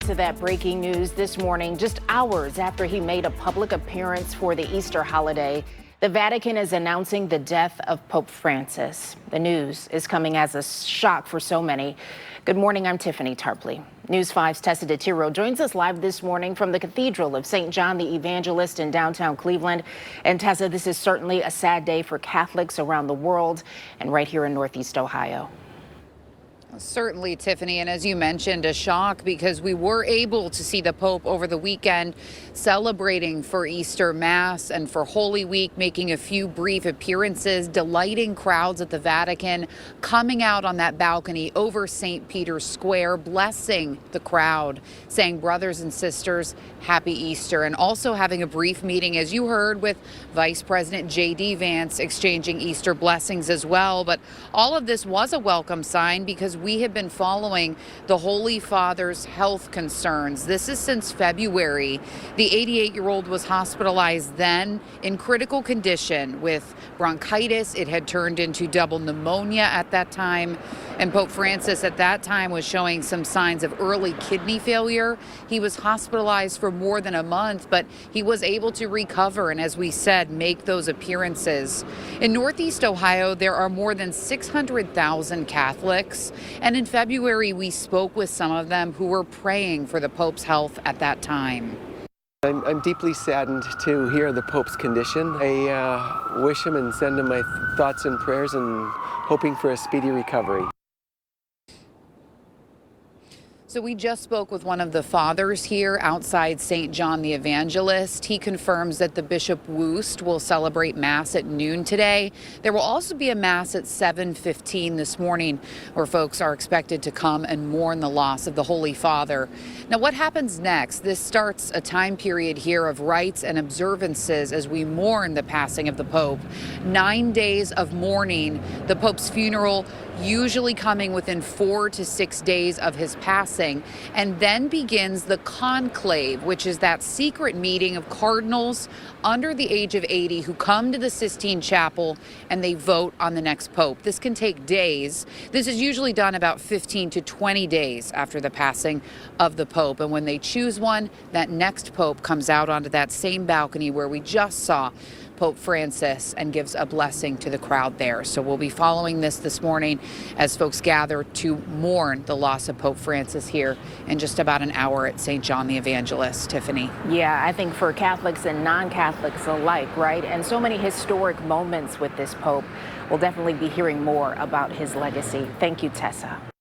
to that breaking news this morning. Just hours after he made a public appearance for the Easter holiday, the Vatican is announcing the death of Pope Francis. The news is coming as a shock for so many. Good morning, I'm Tiffany Tarpley. News 5's Tessa DeTiro joins us live this morning from the Cathedral of St. John the Evangelist in downtown Cleveland. And Tessa, this is certainly a sad day for Catholics around the world and right here in Northeast Ohio. Certainly, Tiffany, and as you mentioned, a shock because we were able to see the Pope over the weekend celebrating for Easter Mass and for Holy Week, making a few brief appearances, delighting crowds at the Vatican, coming out on that balcony over St. Peter's Square, blessing the crowd, saying, brothers and sisters, happy Easter, and also having a brief meeting, as you heard, with Vice President J.D. Vance, exchanging Easter blessings as well. But all of this was a welcome sign because we have been following the Holy Father's health concerns. This is since February. The 88-year-old was hospitalized then in critical condition with bronchitis. It had turned into double pneumonia at that time. And Pope Francis at that time was showing some signs of early kidney failure. He was hospitalized for more than a month, but he was able to recover and, as we said, make those appearances. In Northeast Ohio, there are more than 600,000 Catholics. And in February, we spoke with some of them who were praying for the Pope's health at that time. I'm deeply saddened to hear the Pope's condition. I wish him and send him my thoughts and prayers and hoping for a speedy recovery. So we just spoke with one of the fathers here outside St. John the Evangelist. He confirms that the Bishop Woost will celebrate Mass at noon today. There will also be a Mass at 7:15 this morning where folks are expected to come and mourn the loss of the Holy Father. Now, what happens next? This starts a time period here of rites and observances as we mourn the passing of the Pope. 9 days of mourning, the Pope's funeral usually coming within 4 to 6 days of his passing. And then begins the conclave, which is that secret meeting of cardinals under the age of 80 who come to the Sistine Chapel and they vote on the next pope. This can take days. This is usually done about 15 to 20 days after the passing of the pope. And when they choose one, that next pope comes out onto that same balcony where we just saw Pope Francis and gives a blessing to the crowd there. So we'll be following this morning as folks gather to mourn the loss of Pope Francis here in just about an hour at St. John the Evangelist. Tiffany. Yeah, I think for Catholics and non-Catholics alike, right? And so many historic moments with this Pope. We'll definitely be hearing more about his legacy. Thank you, Tessa.